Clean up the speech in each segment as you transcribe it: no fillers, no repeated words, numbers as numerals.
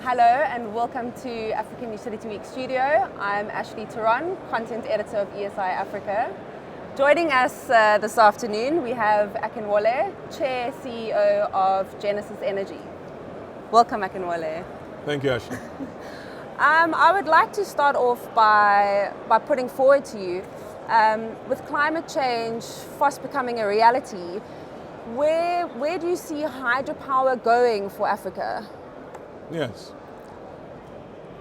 Hello and welcome to African Utility Week Studio. I'm Ashley Turon, Content Editor of ESI Africa. Joining us this afternoon we have Akinwole, Chair CEO of Genesis Energy. Welcome Akinwole. Thank you, Ashley. I would like to start off by putting forward to you, with climate change fast becoming a reality, where do you see hydropower going for Africa? Yes.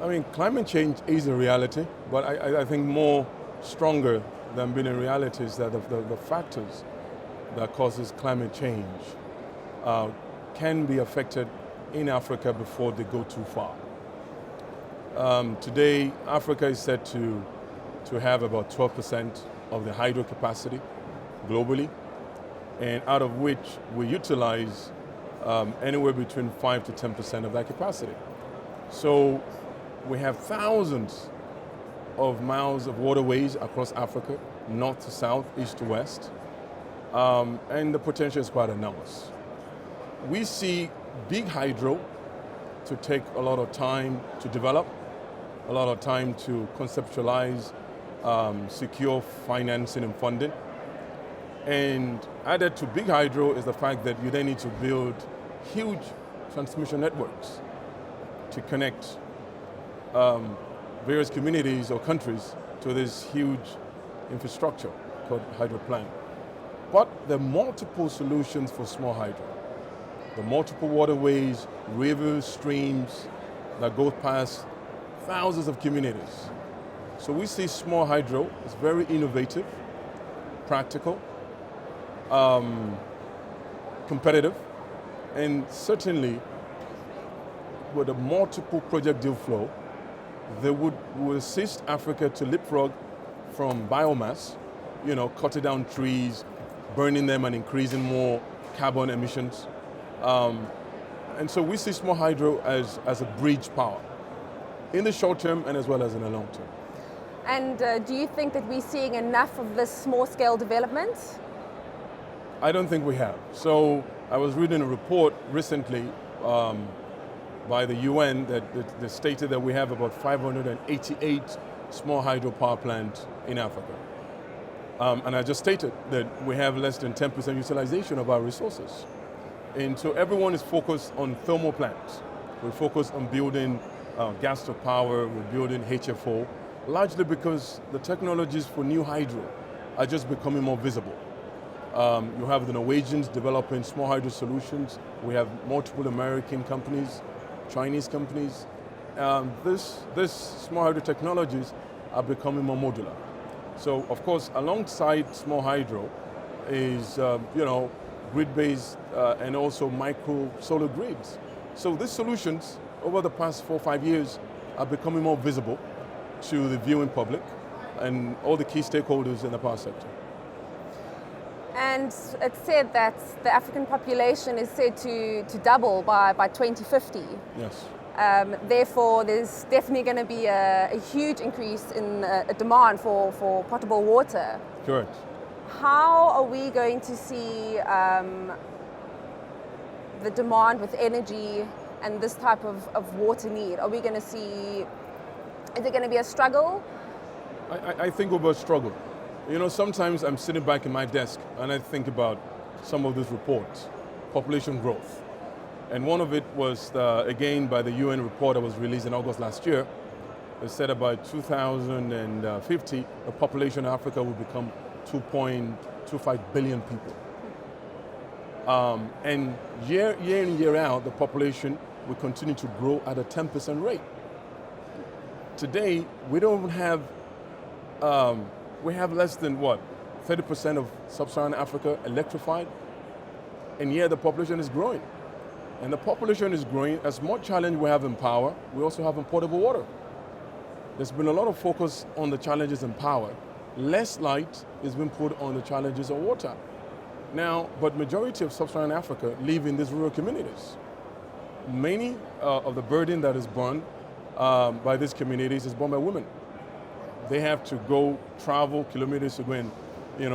I mean, climate change is a reality, but I think more stronger than being a reality is that the factors that causes climate change can be affected in Africa before they go too far. Today, Africa is said to have about 12% of the hydro capacity globally, and out of which we utilize anywhere between 5 to 10% of that capacity. So we have thousands of miles of waterways across Africa, north to south, east to west, and the potential is quite enormous. We see big hydro to take a lot of time to develop, a lot of time to conceptualize, secure financing and funding. And added to big hydro is the fact that you then need to build huge transmission networks to connect various communities or countries to this huge infrastructure called hydro plant. But there are multiple solutions for small hydro. The multiple waterways, rivers, streams that go past thousands of communities. So we see small hydro is very innovative, practical, competitive, and certainly with a multiple project deal flow, they will assist Africa to leapfrog from biomass, cutting down trees, burning them and increasing more carbon emissions. And so we see small hydro as a bridge power in the short term and as well as in the long term. And do you think that we're seeing enough of this small-scale development? I don't think we have. So I was reading a report recently by the UN that stated that we have about 588 small hydropower plants in Africa. And I just stated that we have less than 10% utilization of our resources. And so everyone is focused on thermal plants. We're focused on building gas to power, we're building HFO, largely because the technologies for new hydro are just becoming more visible. You have the Norwegians developing small hydro solutions. We have multiple American companies, Chinese companies. This small hydro technologies are becoming more modular. So, of course, alongside small hydro is, grid-based and also micro solar grids. So these solutions, over the past 4 or 5 years, are becoming more visible to the viewing public and all the key stakeholders in the power sector. And it's said that the African population is said to double by 2050. Yes. Therefore, there's definitely going to be a huge increase in a demand for potable water. Correct. How are we going to see the demand with energy and this type of water need? Are we going to see, is it going to be a struggle? I think we'll be a struggle. Sometimes I'm sitting back in my desk and I think about some of these reports, population growth. And one of it was, again, by the UN report that was released in August last year. It said about 2050, the population of Africa will become 2.25 billion people. And year in, year out, the population will continue to grow at a 10% rate. Today, we don't have we have less than 30% of sub-Saharan Africa electrified, and yet the population is growing. And the population is growing. As much challenge we have in power, we also have in potable water. There's been a lot of focus on the challenges in power. Less light is being put on the challenges of water. Now, but majority of sub-Saharan Africa live in these rural communities. Many of the burden that is borne by these communities is borne by women. They have to go travel kilometers to go and,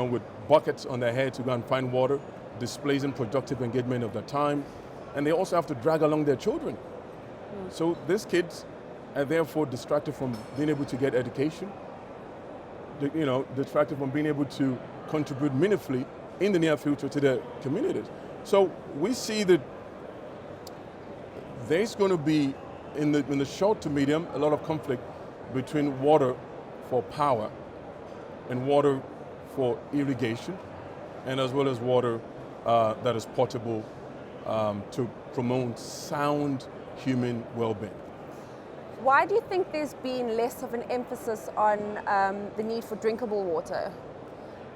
with buckets on their head to go and find water, displacing productive engagement of their time. And they also have to drag along their children So these kids are therefore distracted from being able to get education, distracted from being able to contribute meaningfully in the near future to their communities. So we see that there's going to be, in the short to medium, a lot of conflict between water for power and water for irrigation, and as well as water that is potable to promote sound human well-being. Why do you think there's been less of an emphasis on the need for drinkable water?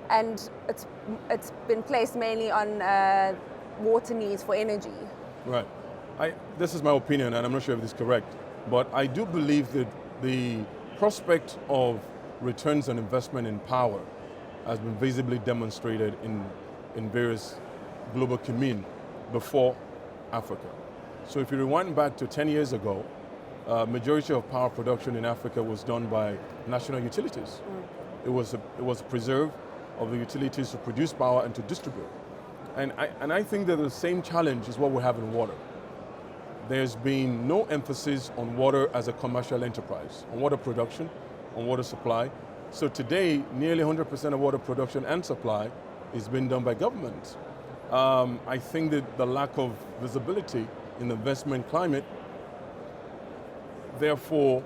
And it's been placed mainly on water needs for energy. Right. This is my opinion, and I'm not sure if this is correct, but I do believe that the prospect of returns on investment in power has been visibly demonstrated in various global communes before Africa. So if you rewind back to 10 years ago, majority of power production in Africa was done by national utilities. It was a preserve of the utilities to produce power and to distribute. And I think that the same challenge is what we have in water. There's been no emphasis on water as a commercial enterprise, on water production, on water supply. So today, nearly 100% of water production and supply is being done by government. I think that the lack of visibility in the investment climate, therefore,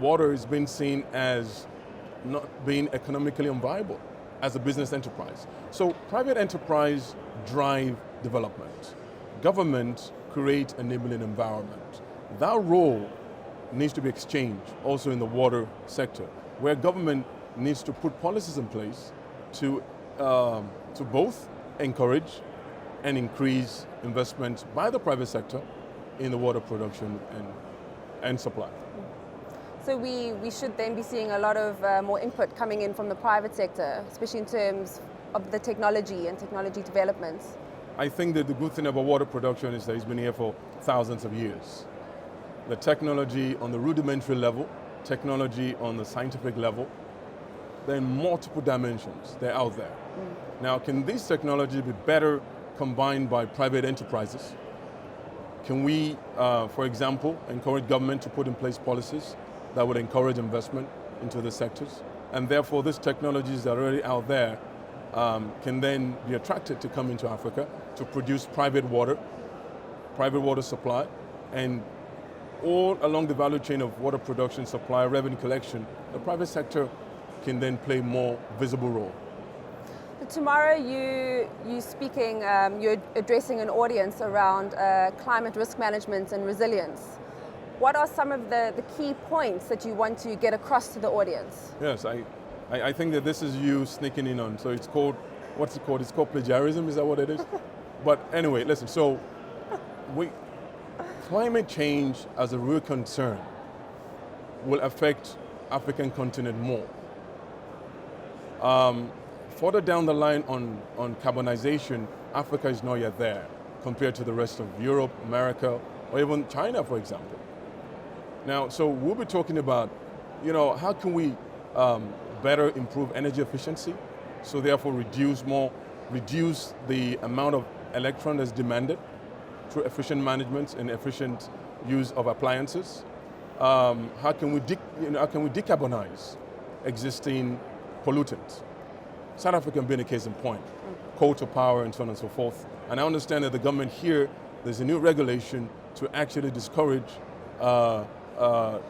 water is being seen as not being economically unviable as a business enterprise. So private enterprise drive development. Government create enabling environment. That role needs to be exchanged also in the water sector, where government needs to put policies in place to both encourage and increase investment by the private sector in the water production and supply. So we should then be seeing a lot of more input coming in from the private sector, especially in terms of the technology and technology developments. I think that the good thing about water production is that it's been here for thousands of years. The technology on the rudimentary level, technology on the scientific level, they're in multiple dimensions, they're out there. Now, can these technologies be better combined by private enterprises? Can we, for example, encourage government to put in place policies that would encourage investment into the sectors? And therefore, these technologies that are already out there can then be attracted to come into Africa to produce private water supply, and all along the value chain of water production, supply, revenue collection, the private sector can then play a more visible role. But tomorrow you're speaking, you're addressing an audience around climate risk management and resilience. What are some of the key points that you want to get across to the audience? Yes, I think that this is you sneaking in on, so it's called, what's it called? It's called plagiarism, is that what it is? But anyway, listen, so climate change as a real concern will affect African continent more. Further down the line on carbonization, Africa is not yet there compared to the rest of Europe, America, or even China, for example. Now, so we'll be talking about, how can we better improve energy efficiency, so therefore reduce the amount of electron that's demanded through efficient management and efficient use of appliances. How can we decarbonize existing pollutants? South Africa being a case in point, coal to power and so on and so forth. And I understand that the government here, there's a new regulation to actually discourage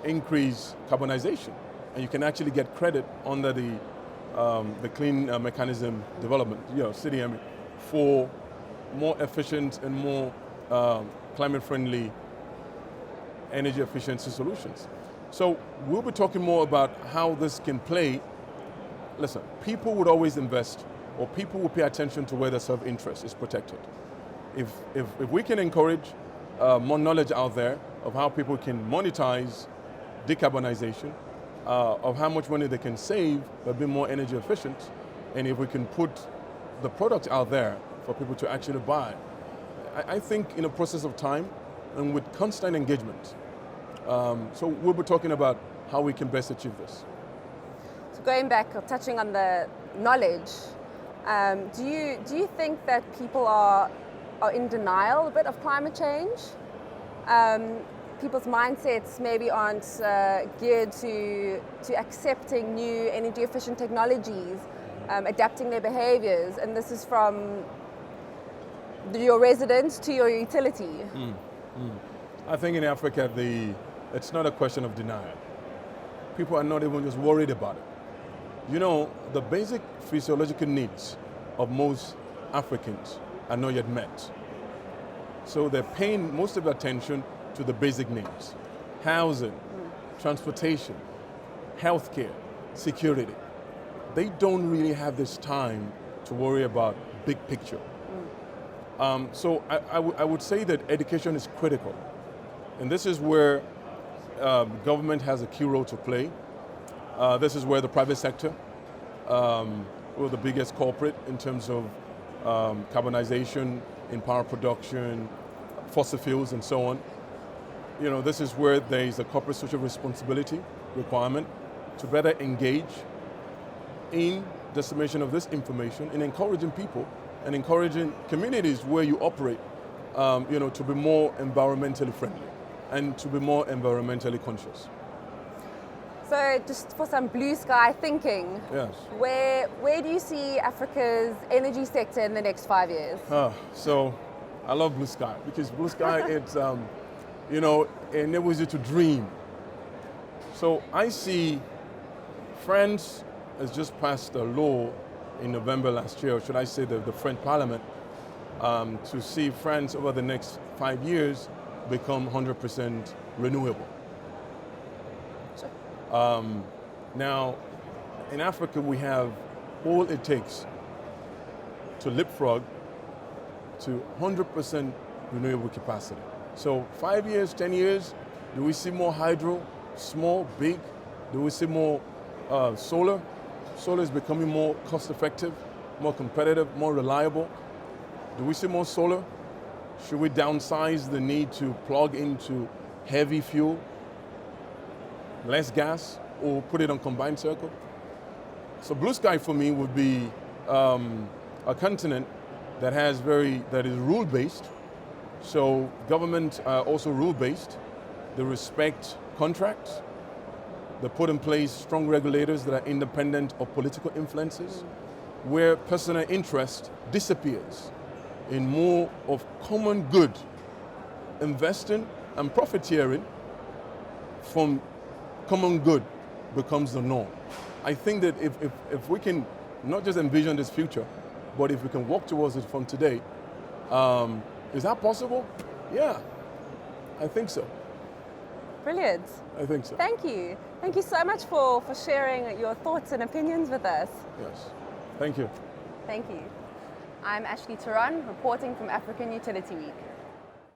increase carbonization. And you can actually get credit under the clean mechanism development, CDM, for more efficient and more climate-friendly energy efficiency solutions. So we'll be talking more about how this can play. Listen, people would always invest, or people will pay attention to where their self-interest is protected. If we can encourage more knowledge out there of how people can monetize decarbonization, of how much money they can save by being more energy efficient, and if we can put the product out there for people to actually buy, I think in a process of time and with constant engagement. So we'll be talking about how we can best achieve this. So going back, or touching on the knowledge, do you think that people are in denial a bit of climate change? people's mindsets maybe aren't geared to accepting new energy efficient technologies, adapting their behaviors, and this is from your residents to your utility. I think in Africa, it's not a question of denial. People are not even just worried about it. You know, the basic physiological needs of most Africans are not yet met. So they're paying most of their attention to the basic needs: housing, transportation, healthcare, security. They don't really have this time to worry about big picture. So I would say that education is critical. And this is where government has a key role to play. This is where the private sector, or the biggest corporate in terms of carbonization in power production, fossil fuels and so on. You know, this is where there is a corporate social responsibility requirement to better engage in dissemination of this information and encouraging people and encouraging communities where you operate, you know, to be more environmentally friendly and to be more environmentally conscious. So just for some blue sky thinking, Yes. where do you see Africa's energy sector in the next 5 years? So I love blue sky because blue sky, it's, you know, enables you to dream. So I see France has just passed a law in November last year, or should I say the French Parliament, to see France over the next 5 years become 100% renewable. Now, in Africa, we have all it takes to leapfrog to 100% renewable capacity. So 5 years, 10 years, do we see more hydro, small, big? Do we see more solar? Solar is becoming more cost effective, more competitive, more reliable. Do we see more solar? Should we downsize the need to plug into heavy fuel, less gas, or put it on combined cycle? So blue sky for me would be a continent that is rule-based. So government are also rule-based. They respect contracts. They put in place strong regulators that are independent of political influences, where personal interest disappears in more of common good, investing and profiteering from common good becomes the norm. I think that if we can not just envision this future, but if we can walk towards it from today, is that possible? Yeah, I think so. Brilliant. I think so. Thank you. Thank you so much for sharing your thoughts and opinions with us. Yes. Thank you. Thank you. I'm Ashley Turan, reporting from African Utility Week.